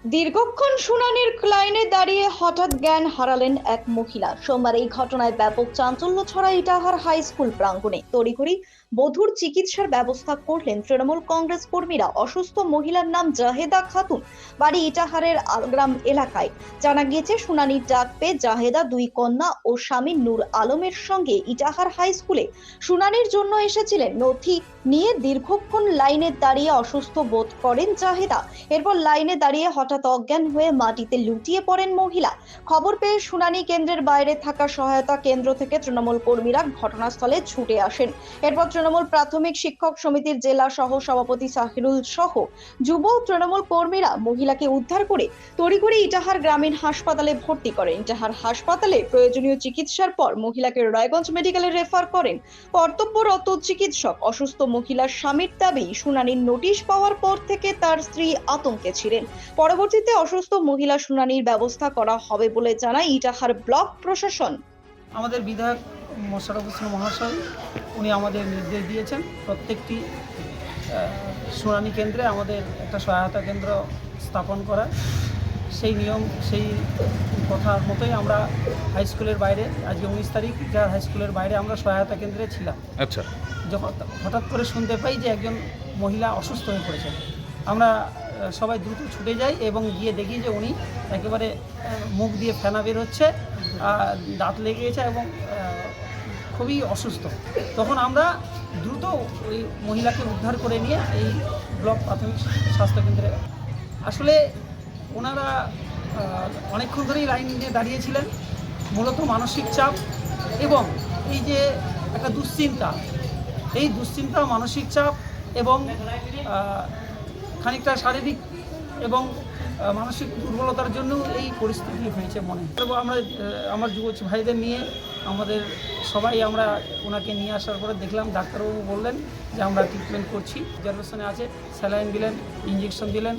দীর্ঘক্ষণ শুনানির লাইনে দাঁড়িয়ে হঠাৎ জ্ঞান হারালেন এক মহিলা। সোমবার এই ঘটনায় ব্যাপক চাঞ্চল্য ছড়ায় ইটাহার হাই স্কুল প্রাঙ্গণে। তড়িঘড়ি বধূর চিকিৎসার ব্যবস্থা করলেন তৃণমূল কংগ্রেস কর্মীরা। অসুস্থ মহিলার নাম জাহেদা খাতুন, বাড়ি ইটাহারের আলগ্রাম এলাকায়। জানা গিয়েছে, শুনানির ডাক পেয়ে জাহেদা দুই কন্যা ও স্বামী নূর আলমের সঙ্গে ইটাহার হাই স্কুলে শুনানির জন্য এসেছিলেন। নথি নিয়ে দীর্ঘক্ষণ লাইনে দাঁড়িয়ে অসুস্থ বোধ করেন জাহেদা। এরপর লাইনে দাঁড়িয়ে হঠাৎ অজ্ঞান হয়ে মাটিতে লুটিয়ে পড়েন মহিলা। খবর পেয়ে শুনানি কেন্দ্রের বাইরে থাকা সহায়তা কেন্দ্র থেকে তৃণমূল কর্মীরা ঘটনাস্থলে ছুটে আসেন। এরপর তৃণমূল প্রাথমিক শিক্ষক সমিতির জেলা সহ সভাপতি সাহিরুল সহ যুব তৃণমূল কর্মীরা মহিলাকে উদ্ধার করে তড়িঘড়ি ইটাহার গ্রামীণ হাসপাতালে ভর্তি করেন। ইটাহার হাসপাতালে প্রয়োজনীয় চিকিৎসার পর মহিলাকে রায়গঞ্জ মেডিকেলে রেফার করেন কর্তব্যরত চিকিৎসক। অসুস্থ মহিলার স্বামীর দাবি, শুনানির নোটিশ পাওয়ার পর থেকে তার স্ত্রী আতঙ্কে ছিলেন। পরবর্তীতে অসুস্থ মহিলা শুনানির ব্যবস্থা করা হবে বলে জানায় ইটাহার ব্লক প্রশাসন। আমাদের বিধায়ক মোশাররফ হোসেন মহাশয় উনি আমাদের নির্দেশ দিয়েছেন প্রত্যেকটি শুনানি কেন্দ্রে আমাদের একটা সহায়তা কেন্দ্র স্থাপন করা। সেই নিয়ম, সেই কথার মতোই আমরা হাই স্কুলের বাইরে, আজকে 19 তারিখ, যার হাই স্কুলের বাইরে আমরা সহায়তা কেন্দ্রে ছিলাম। আচ্ছা, যখন হঠাৎ করে শুনতে পাই যে একজন মহিলা অসুস্থ হয়ে পড়েছেন, আমরা সবাই দ্রুত ছুটে যাই এবং গিয়ে দেখি যে উনি একেবারে মুখ দিয়ে ফেনা বের হচ্ছে, দাঁত লেগে গেছে এবং খুবই অসুস্থ। তখন আমরা দ্রুত ওই মহিলাকে উদ্ধার করে নিয়ে এই ব্লক প্রাথমিক স্বাস্থ্যকেন্দ্রে। আসলে ওনারা অনেকক্ষণ ধরেই লাইন নিয়ে দাঁড়িয়েছিলেন, মূলত মানসিক চাপ এবং এই যে একটা দুশ্চিন্তা, এই দুশ্চিন্তা, মানসিক চাপ এবং খানিকটা শারীরিক এবং মানসিক দুর্বলতার জন্য এই পরিস্থিতি হয়েছে মনে। আমরা আমার যুব ভাইদের নিয়ে আমাদের সবাই আমরা ওনাকে নিয়ে আসার পরে দেখলাম ডাক্তারবাবু বললেন যে আমরা ট্রিটমেন্ট করছি, অবজারভেশনে আছে, স্যালাইন দিলেন, ইঞ্জেকশন দিলেন।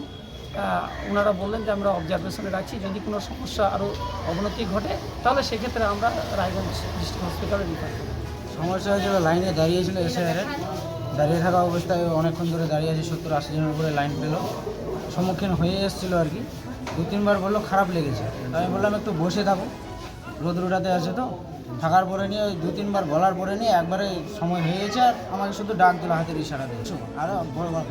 ওনারা বললেন যে আমরা অবজারভেশনে রাখছি, যদি কোনো সমস্যা আরও অবনতি ঘটে তাহলে সেক্ষেত্রে আমরা রায়গঞ্জ ডিস্ট্রিক্ট হসপিটালে রিফার করব। সমস্যা হয়েছিল, লাইনে দাঁড়িয়েছিল, এসআইআরে দাঁড়িয়ে থাকা অবস্থায় অনেকক্ষণ ধরে দাঁড়িয়ে আছে, 70-80 জনের উপরে লাইন পেল, সম্মুখীন হয়ে এসেছিলো আর কি। 2-3 বার বললো খারাপ লেগেছে, আমি বললাম একটু বসে থাকো, রোদরুটাতে আছে তো। থাকার পরে নিয়ে 2-3 বার বলার পরে নিয়ে একবারে সময় হয়ে গেছে, আর আমাকে শুধু ডাক দিল, হাতের ইশারা দিয়েছে, আর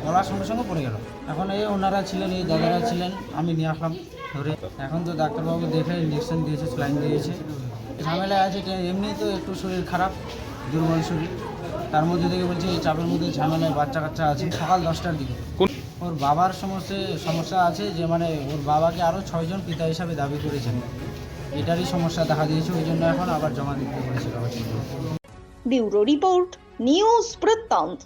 বলার সঙ্গে সঙ্গে পড়ে গেল। এখন এই ওনারা ছিলেন, এই দাদারা ছিলেন, আমি নিয়ে আসলাম ধরে। এখন তো ডাক্তারবাবু দেখে ইঞ্জেকশন দিয়েছে, স্যালাইন দিয়েছে। ঝামেলায় আছে, এমনি তো একটু শরীর খারাপ, দুর্বল শরীর, তার মধ্যে থেকে বলছে এই চাপের মধ্যে ঝামেলায় বাচ্চা কাচ্চা আছে। সকাল 10টার দিকে ওর বাবার সমস্যা আছে, যে মানে ওর বাবাকে আরও 6 জন পিতা হিসাবে দাবি করেছেন, এটারই সমস্যা দেখা দিয়েছে, ওই জন্য এখন আবার জমা দিতে বলেছে। ব্যুরো রিপোর্ট, নিউজ বৃত্তান্ত।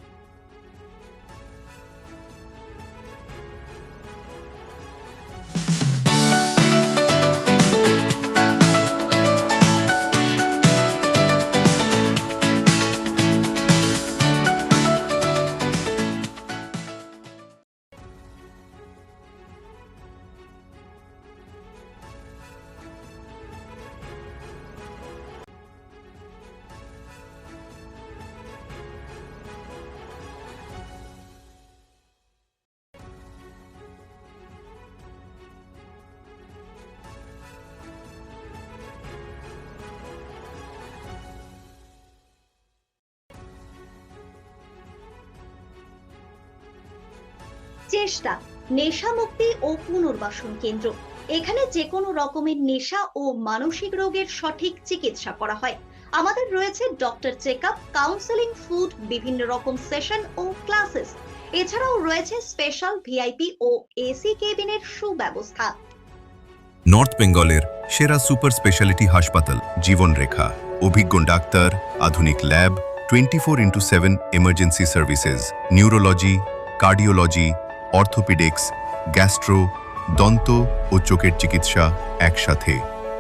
চেষ্টা নেশা মুক্তি ও পুনর্বাসন কেন্দ্র। এখানে যে কোনো রকমের নেশা ও মানসিক রোগের সঠিক চিকিৎসা করা হয়। আমাদের রয়েছে ডক্টর চেকআপ, কাউন্সেলিং, ফুড, বিভিন্ন রকম সেশন ও ক্লাসেস। এছাড়াও রয়েছে স্পেশাল ভিআইপি ও এসি কেবিনের সুব্যবস্থা। নর্থ বেঙ্গলের সেরা সুপার স্পেশালিটি হাসপাতাল জীবন রেখা, অভিজ্ঞ ডাক্তার, আধুনিক lab, 24x7 emergency services, neurology, cardiology, orthopaedics, gastro, দন্ত ও চোখের চিকিৎসা একসাথে,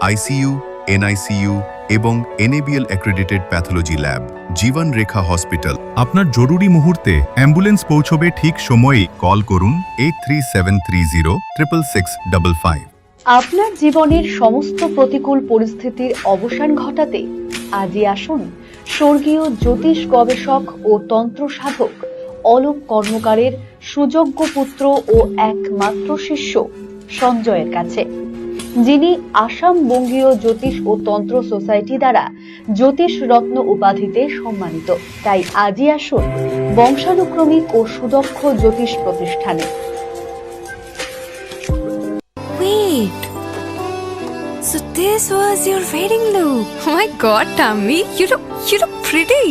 আইসিইউ, এনআইসিইউ এবং এনএবিএল অ্যাক্রেডিটেড প্যাথোলজি ল্যাব। জীবন রেখা হসপিটাল। আপনার জরুরি মুহূর্তে অ্যাম্বুলেন্স পৌঁছবে ঠিক সময়েই। কল করুন 8373066655। আপনার জীবনের সমস্ত প্রতিকূল পরিস্থিতির অবসান ঘটাতে আজই আসুন স্বর্গীয় জ্যোতিষ গবেষক ও তন্ত্র সাধক অলোক কর্মকারের সুযোগ্য পুত্র ও একমাত্র শিষ্য সঞ্জয়ের কাছে, যিনি আসাম বঙ্গীয় জ্যোতিষ ও তন্ত্র সোসাইটি দ্বারা জ্যোতিষ রত্ন উপাধিতে সম্মানিত। তাই আজই আসুন বংশানুক্রমিক ও সুদক্ষ জ্যোতিষ প্রতিষ্ঠানে। Wait. So this was your wedding look. Oh my god, Tammy, you look pretty.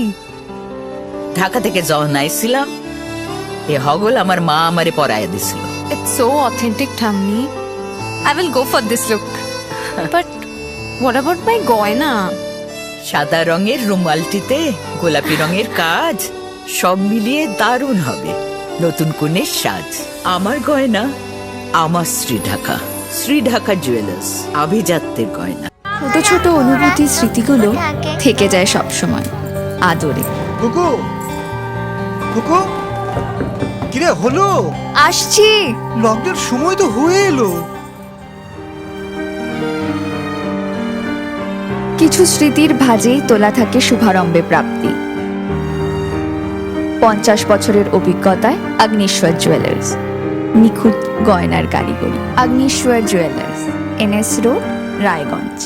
Dhaka থেকে যখন আইছিলাম এ হগল আমার মা আমারে পরাইয়া দিছিল। It's so authentic, Tammy. I will go for this look. But what about my goina? সাদা রঙের রুমালটিতে গোলাপি রঙের কাজ, সব মিলিয়ে দারুণ হবে নতুন কনের সাজ। আমার গয়না আমার শ্রী ঢাকা জুয়েলার্স, আভিজাত্যের গয়না। ছোট ছোট অনুভূতি স্মৃতিগুলো থেকে যায় সব সময় আদরে। কুকু কুকু কিরে হলো? আসছি। লকডাউন সময় তো হয়ে এলো। কিছু স্মৃতির ভাজেই তোলা থাকে শুভারম্ভে প্রাপ্তি। 50 বছরের অভিজ্ঞতায় আগ্নেশ্বর জুয়েলার্স, নিখুঁত গয়নার কারিগরি। Agneshwar jewellers, NS road, Raiganj.